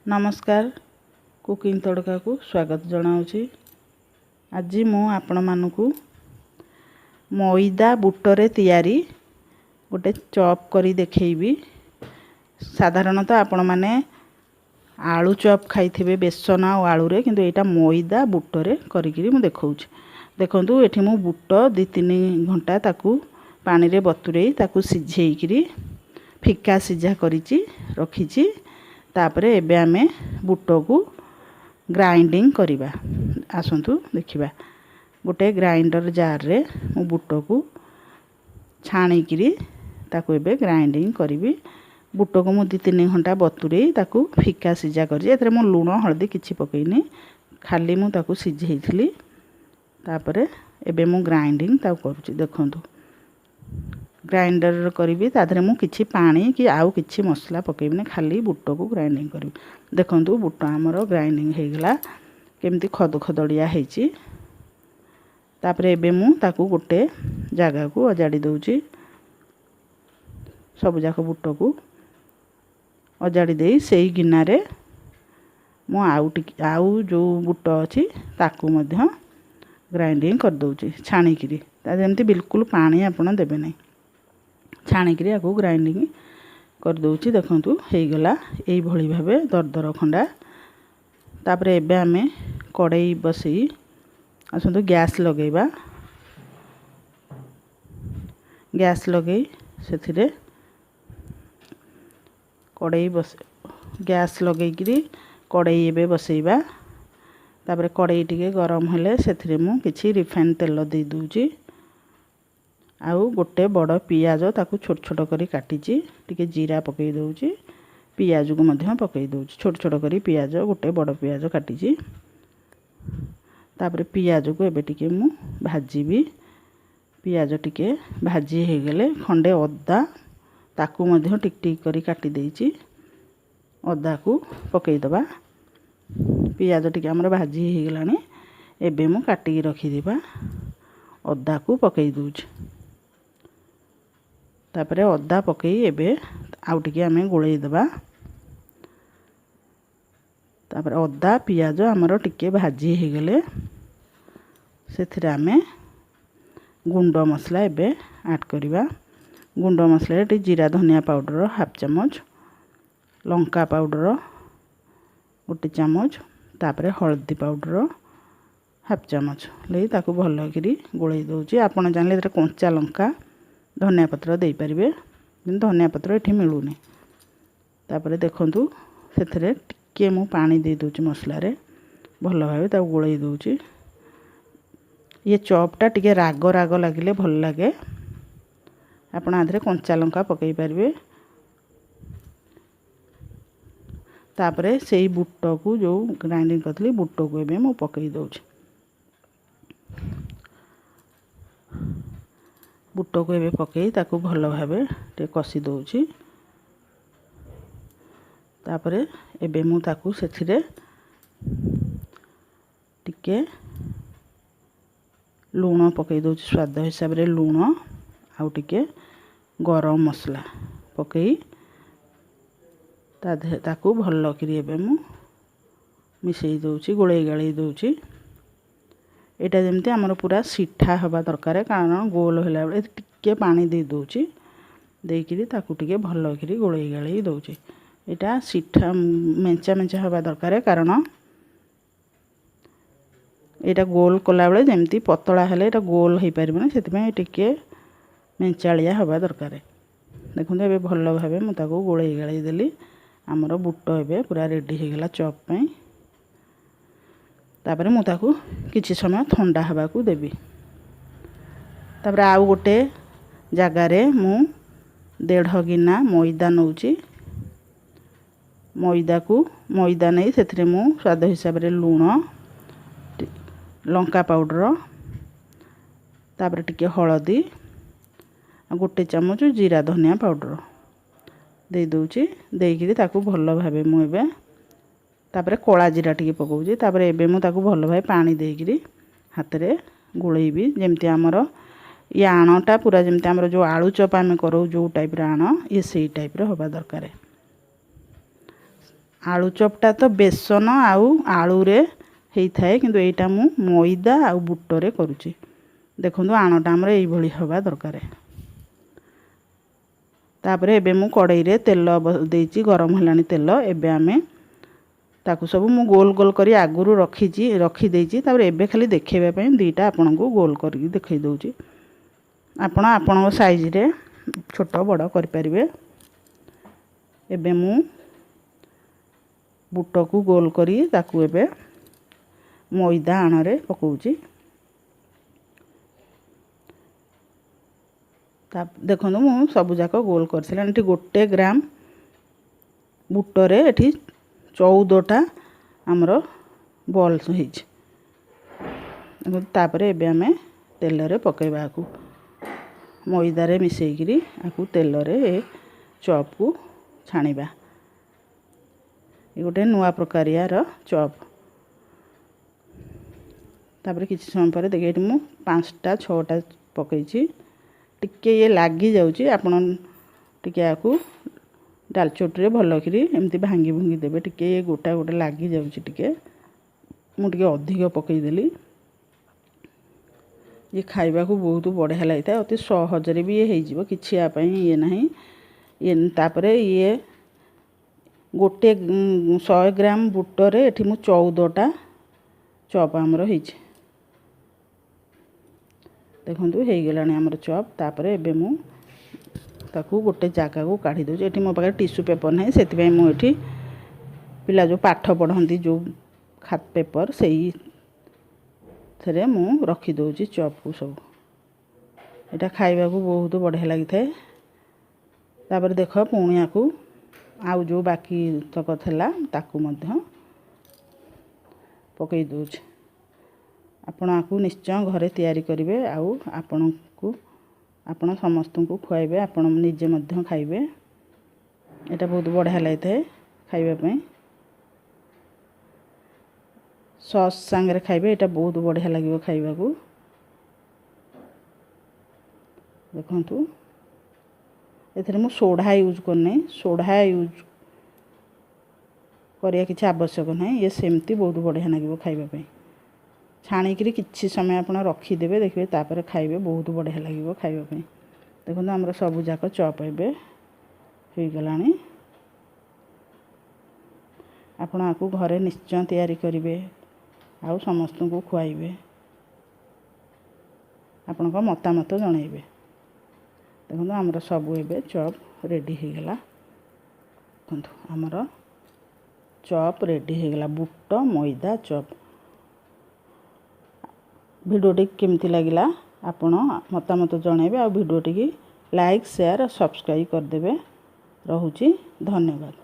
नमस्कार कुकिंग तड़का को स्वागत जनाऊँगी। आज मु आपण मानकु मैदा बुटरे तैयारी गोटे चॉप करी देखैबी। साधारणतः आपण माने आलू चॉप खाइथिबे बेसन आ आलू रे, किंतु एटा मैदा बुटरे करिकिरी मु देखौछि। देखंतु एठी मु बुट 2-3 घंटा ताकू पानी रे बतुरेई ताकू सिझेइकिरी फिका सिझा करिछि रखिछि। तापरे एबे आमे बुट को ग्राइंडिंग करिबा। आसंतु देखिबा गोटे ग्राइंडर जार रे मु बुट को छाणीकिरी ताकू एबे ग्राइंडिंग करिबी। बुट को मु 2-3 घंटा बतुरेई ताकू फिका सिझा करछि। एतरे मु लूण हळदी किछि पकैनी, खाली मु ताकू सिझेइथिली। तापरे एबे मु ग्राइंडिंग ताकू करूछि। देखंतु ग्राइंडर करी ताधरे मु किछि पानी कि आउ किछि मसला पकेबने, खाली बुट को ग्राइंडिंग करी। देखंतु बुट हमरो ग्राइंडिंग हे गला केमती खद खदड़िया हेछि। तापरे एबे मु ताकू गोटे जगह को अजाडी दउछि। सब जाक बुट को अजाडी देई सेही गिना रे मु आउ जो बुट अछि ताकू मध्य ग्राइंडिंग कर दउछि छाणी किरी। ता जेमती बिल्कुल पानी आपण देबे नै, छाणिकी आपको ग्राइंडिंग कर दउछि। देखंतु हे गला एई भली भाबे दरदर खंडा। तापरे एबे आमे कड़ाई बसई आसंतु गैस लगेबा। गैस लगेई सेथिरे कड़ाई बस गैस लगेइकिरी कड़ाई एबे बसईबा। तापरे कड़ाई टिके गरम हेले सेथिरे मु किछि रिफाइन तेल दे दउछि। आउ गोटे बड़ पियाज ताकू छोट छोट करी काटिची, टिके जीरा पकई दउची, पियाज को मध्य पकई दउची। छोट छोट करी पियाज गोटे बड़ पियाज काटिची। तापरे पियाज को एबे टिके मु भाजीबी। पियाज टिके भाजी हे गेले खंडे अदा ताकू मध्य टिक टिक करी काटी देइची, अदा को पकई दबा। पियाज टिके हमर भाजी हे गेलानी। एबे मु काटी रखी दिबा अदा को पकई दउची। तापरे अदा पकई एबे आउ टिके आमे गोळेई दबा। तापरे अदा पियाज हमरो टिके भाजी हे गेले सेथिरे आमे गुंड मसला एबे ऐड करिबा। गुंड मसला रे जीरा धनिया पाउडर हाफ चम्मच, लंका पाउडर 1 चम्मच, तापरे हळदी पाउडर हाफ चम्मच ले ताकू भलो करी गोळेई दउची। आपण जानले रे कंचा लंका धनिया पत्र दे पारिबे, किंतु धनिया पत्र एठी मिलुनी। तापरे देखंतु सेथरे टिके मु पानी दे दउची मसला रे भलो भाबे ताकू गोळेई दउची। ये चॉपटा टिके राग राग लागिले भल लागे। आपण आधरे कंचा लंका पकई पारिबे। तापरे सेही बुट को जो ग्राइंडिंग करथली बुट को एबे मु पकई दउची। बुट को एबे पकई ताकू भलो भाबे ते कसी दउची। तापरे एबे मु ताकू सेथिरे टिके लूण पकई दउची स्वाद हिसाब रे लूण, आउ टिके गरम मसला पकई ताकू भलो करी एबे मु मिसई दउची, गोळेई गाळेई दउची। एटा जेमती हमर पूरा सिठा हवा दरकार, कारण गोल होला बेले टिके पानी दे दउची। देइकिरी ताकू टिके भलो करी गोळेई गाळेई दउची। एटा सिठा मेंचा मेंचा हवा दरकार, कारण एटा गोल कला बेले जेमती पतला हेले एटा गोल हेई परिबने, सेति में टिके मेंचालिया हवा दरकार। देखुन एबे भलो भाबे मु ताकू गोळेई गाळेई देली। हमर बुट एबे पूरा रेडी हे गेला चॉप पई। तापरे मु ताकू किछि समय ठंडा हवा को देबी। तापरे आउ गोटे जगह रे मु 1.5 गिना मैदा नउची। मैदा नहीं सेथिरे मु स्वाद हिसाब रे लूण, लंका पाउडर, तापरे टिके हळदी, 1 चम्मच जीरा धनिया पाउडर दे दउची। देइकिरी ताकू भलो भाबे मु एबे तापरे कोला जीरा टिके पकाउची। तापरे एबे मु ताकू भलो भाबे पानी देइकिरी हाथ रे गोळेइबी। जेमती हमरो ये आणटा पूरा जेमती हमरो जो आलू चॉप आमे करू जो टाइप रे आण ये सेही टाइप रे होबा दरकार। आलू चॉपटा तो बेसन आउ आलू रे होता है किंतु एटा मु मैदा आउ बुटरे करुच्ची। देखो आणटा आमर यही हवा दरकार। तापर एबे मु कड़ाई रे तेल देइची गरम हलानी तेल। एबे आमे ताकू सब मु गोल गोल करी आगुरु रखी देइची। तापर एबे खाली देखेबा पई दुईटा आपन को गोल करी देखै दउची। आपण आपन साइज रे छोट बड़ करि परिबे। एबे मु बुट को गोल करी ताकू एबे मैदा आण रे पकाउची। देखो मु सब जाक गोल कर सारे। एठी 1 ग्राम बुटरे एठी 14टा आमर बॉल्स होइछ। तापर एबे आमे तेल रे पकेबा आकू मैदा रे मिसई करी आकू तेल रे चॉप को छाणीबा। ये गोटे नुआ प्रकारिया रो चॉप। तापर किछि समय पर देखि मु 5टा 6टा पकईची। टिके ये लागी जाउची। आपण टिके आकू डालचोट रे भल करी एमती भांगी भुंगी देबे। टिके ये गोटा गोटा लागी जाउची। टिके मु टिके अधिक पकई देली। ये खाइबा को बहुत बढ़िया लगता है। अति सहज रे भी ये हेइ जिवो किछि आ पई ये नहीं। ये तापरे ये गोटे 100 ग्राम बुटरे एठी मु 14टा चॉप हमरो हेइछ। देखंतु हेइ गेलानी हमर चॉप। तापरे एबे मु ताकू गोटे जगह को काढ़ी दउची। एठी मो पाखे टिश्यू पेपर नहीं सेति पई मु एठी पिला जो पाठ पढ़ंती जो खात पेपर सेई थरे मु रखी दउची चॉप को सब। एटा खाइबा को बहुत बढ़िया लागि थाए। तापर देखो पुणी आकू आउ जो बाकी तक थला ताकू मध्य पकई दउची। आपण आकू निश्चय घरे तैयारी करिवे। आउ आपण समस्त को खुआइबे। आपण निजे मध्य खाइबे। एटा बहुत बढ़िया लागि थाए खाइबा पई। सॉस संगे खाइबे। एटा बहुत बढ़िया लागिवो खाइबा को। देखंतु एथरे मु सोडा यूज करने। सोडा यूज करिया किछि आवश्यक नहीं। ये सेमती बहुत बढ़िया लागिवो खाइबा पई। छाणी करी किछि समय आपण रखी देबे। देखबे तापर खाइबे बहुत बढ़िया लागिवो खाइबा पई। देखंतु हमर सब जाक चॉप एबे होई गलानी। आपण आकू घरे निश्चय तैयारी करिवे। आउ समस्त को खुआइबे। आपण को मतामत जणाइबे। देखो आमर सब एबे चॉप रेडी हो गला। देखो आमर चॉप रेडी हो गला बुट मैदा चॉप। भिडियोटी केमती लगिला आपण मतामत जणाइबे। आ भिडियोटी की लाइक शेयर सब्सक्राइब कर देबे। रहुची धन्यवाद।